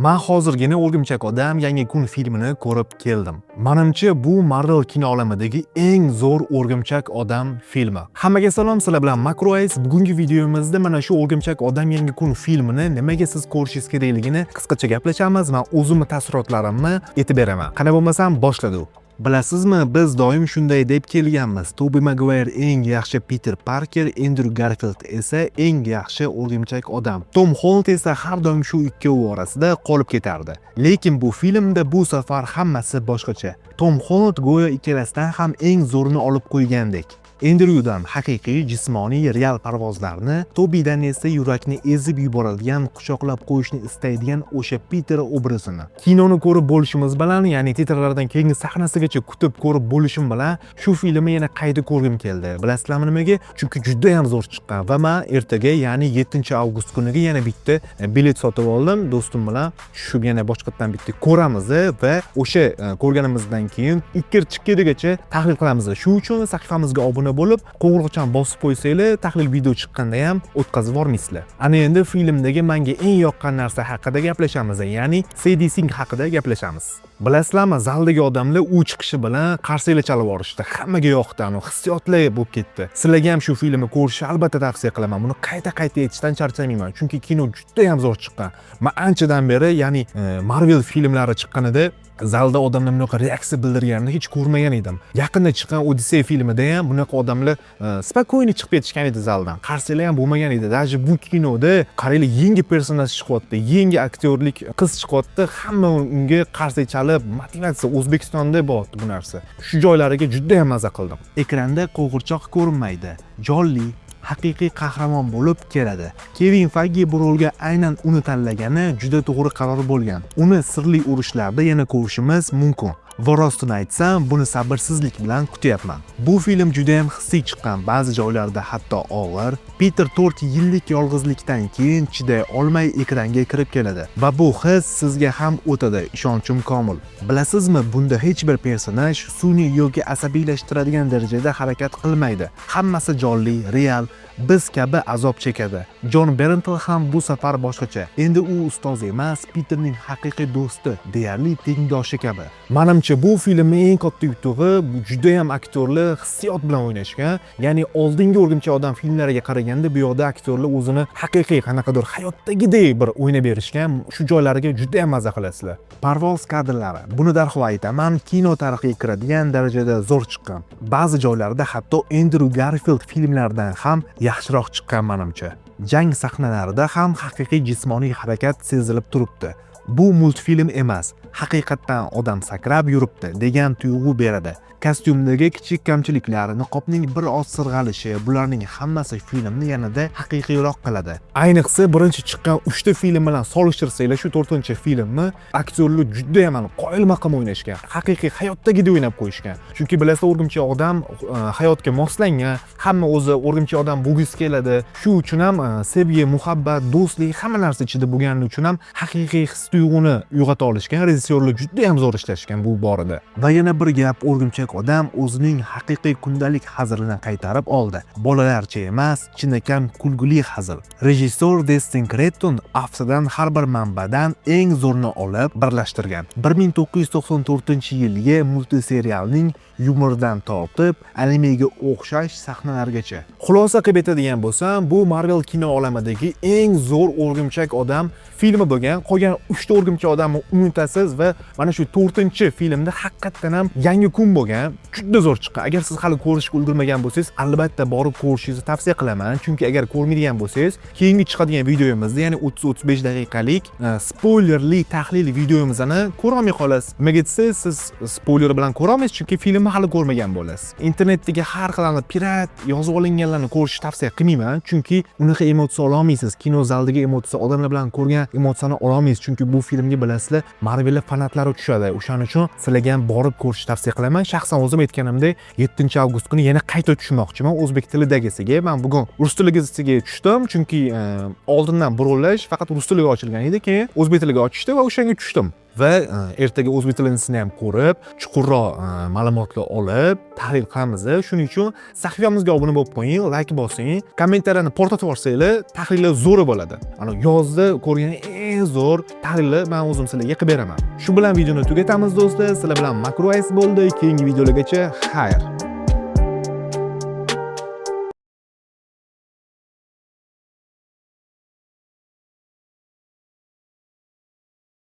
Men hozirgina O'rgimchak odam yangi kun filmini ko'rib keldim. Menimcha bu Marvel kino olamidagi eng zo'r O'rgimchak odam filmi. Hammaga salom, sizlar bilan Makroays. Bugungi videomizda mana shu O'rgimchak odam yangi kun filmini nimaga siz ko'rishingiz kerakligini qisqacha gaplashamiz. Men o'zimni taassurotlarimni aytib beraman. Qani bo'lmasam boshladik. Bilasizmi, biz doim shunday deb kelganmiz. Tobey Maguire eng yaxshi Peter Parker, Andrew Garfield esa eng yaxshi O'rgimchak odam. Tom Holland esa har doim shu ikkovi orasida qolib ketardi. Lekin bu filmda bu safar hammasi boshqacha. Tom Holland go'yo ikkalasidan ham eng zo'rini olib qo'ygandek. Andrewdan haqiqiy jismoniy real parvozlarni, Tobeydan esa yurakni ezib yuboradigan, quchoqlab qo'yishni istaydigan o'sha Peter obrazini. Kinoni ko'rib bo'lishimiz bilan, ya'ni titrlardan keyingi sahnasigacha kutib ko'rib bo'lishim bilan shu filmni yana qayta ko'rgim keldi. Bilasizlarmi nimaga? Chunki juda ham zo'r chiqqan va men ertaga, ya'ni 7-avgust kuniga yana bitta bilet sotib oldim. Do'stim bilan tushib yana boshqatdan bitta ko'ramiz va o'sha ko'rganimizdan keyin ikkir-chikkirigacha tahlil qilamiz. Shu uchun sahifamizga obuna bo'lib, qo'ng'iroqchani bosib qo'ysanglar, tahlil video chiqqanda ham o'tkazib yormaysizlar. Ana endi filmdagi menga eng yoqqan narsa haqida gaplashamiz, ya'ni Sadie Sink haqida gaplashamiz. Bilasizlarmi, zaldagi odamlar u chiqishi bilan qarsaklar chalib yorishdi. Hammaga yoqdi, hissiyotlar bo'lib ketdi. Sizlarga ham shu filmni ko'rishni albatta tavsiya qilaman. Buni qayta aytishdan charchamayman, chunki kino juda ham zo'r chiqqan. Men anchadan beri, ya'ni Marvel filmlari chiqqanida zalda odamlar bunaqa reaksiya bildirganini hech ko'rmagan edim. Yaqinda chiqqan Odyssey filmida ham bunaqa odamlar spokойно chiqib ketishgan edi zaldan. Qarsaklar ham bo'lmagan edi. Даже bu kinoda qaraylar, yangi personaj chiqyapti, yangi aktyorlik qiz chiqyapti, hamma unga qarsak chalib, motivatsiya O'zbekistonda bor bu narsa. Shu joylariga juda ham maza qildim. Ekranda qo'g'irchoq ko'rinmaydi. Jonli haqiqiy qahramon bo'lib keladi. Kevin Feige bu rolga aynan uni tanlagani juda to'g'ri qaror bo'lgan. Uni sirli urushlarda yana ko'rishimiz mumkin. Va rostini aytsam, buni sabrsizlik bilan kutyapman. Bu film juda ham hissiy chiqqan, ba'zi joylarda hatto og'ir. Peter 4 yillik yolg'izlikdan keyin chiday olmay ekranga kirib keladi va bu his sizga ham o'tadi, ishonchim komil. Bilasizmi, bunda hech bir personaj sun'iy yoki asabiylashtiradigan darajada harakat qilmaydi. Hammasi jonli, real, biz kabi azob chekadi. Jon Berntal ham bu safar boshqacha. Endi u ustoz emas, Peterning haqiqiy do'sti, deyarli tengdoshi kabi. Menimcha bu filmning eng katta yutug'i juda ham aktyorlar hissiyot bilan o'ynashgan. Ya'ni oldingi O'rgimchak odam filmlariga qaraganda bu yoqda aktyorlar o'zini haqiqiy qanaqadir hayotdagidek bir o'ynab berishgan. Shu joylariga juda ham maza qilasizlar. Parvoz kadrlari, buni darhol aytaman, kino tarixiga kiradigan darajada zo'r chiqqan. Ba'zi joylarda hatto Andrew Garfield filmlaridan ham yaxshiroq chiqqan menimcha. Jang sahnalarida ham haqiqiy jismoniy harakat sezilib turibdi. Bu multfilm emas, haqiqatdan odam sakrab yuribdi degan tuyg'u beradi. Kostyumdagi kichik kamchiliklar, niqobning bir oz sirg'alishi, bularning hammasi filmni yanada haqiqiyroq qiladi. Ayniqsa birinchi chiqqan 3 ta film bilan solishtirsanglar, shu 4-filmni aktyorlar juda ham qoyilmaqom o'ynashgan. Haqiqiy hayotdagidek o'ynab qo'yishgan. Chunki bilasizlar, O'rgimchak odam hayotga moslangan, hamma o'zi O'rgimchak odam bo'lgisi keladi. Shu uchun ham sevgi, muhabbat, do'stlik hamma narsa ichida bo'lgani uchun ham haqiqiy his tuyg'uni uyg'ota olishgan. Rejissyorlar juda ham zo'r ishlashgan bu borada. Va yana bir gap, O'rgimchak odam o'zining haqiqiy kundalik hazilini qaytarib oldi. Bolalarcha emas, chinakam kulguli hazil. Rejissor Destin Cretton aftidan har bir manbadan eng zo'rini olib birlashtirgan. 1994-yilgi multiserialning yumordan tortib animega o'xshash sahnalargacha. Xulosa qilib aytadigan bo'lsam, bu Marvel kino olamidagi eng zo'r O'rgimchak odam filmi bo'lgan. Qolgan 3 ta O'rgimchak odamni unutasiz va mana shu 4-filmda haqiqatan ham yangi kun bo'lgan. Juda zo'r chiqqan. Agar siz hali ko'rishga ulgurmagan bo'lsangiz, albatta borib ko'rishingizni tavsiya qilaman. Chunki agar ko'rmaydigan bo'lsangiz, keyingi chiqadigan videomizda, ya'ni 30-35 daqiqalik spoilerli tahlil videomizni ko'ra olmay qolasiz. Nimaga desangiz, siz spoiler bilan ko'ra olmaysiz, chunki filmni hali ko'rmagan bo'lasiz. Internetdagi har xil pirat yozib olinganlarni ko'rishni tavsiya qilmayman, chunki unaqa emotsiya ola olmaysiz. Kino zaldagi emotsiya, odamlar bilan ko'rgan emotsiyani ola olmaysiz, chunki bu filmga bilasizlar, Marvel fanatlari tushadi. O'shaning uchun sizlarga ham borib ko'rishni tavsiya qilaman. Shaxsan o'zim aytganimdek, 7-avgust kuni yana qayta tushmoqchiman o'zbek tilidagisiga. Men bugun rus tilidagisiga tushdim, chunki oldindan bir o'lash faqat rus tiliga ochilgan edi, keyin o'zbek tiliga ochishdi va o'shanga tushdim. va ertaga o'zbek tilisini ham ko'rib, chuqurroq ma'lumotlar olib, tahlil qilamiz. Shuning uchun sahifamizga obuna bo'lib qo'ying, like bosing, kommentariyani portlatib yuborsangiz, tahlillar zo'r bo'ladi. Ana yozda ko'rgan eng zo'r tahlilni men o'zim sizlarga qilib beraman. Shu bilan videoni tugatamiz do'stlar. Sizlar bilan Makroice bo'ldi. Keyingi videolargacha xayr.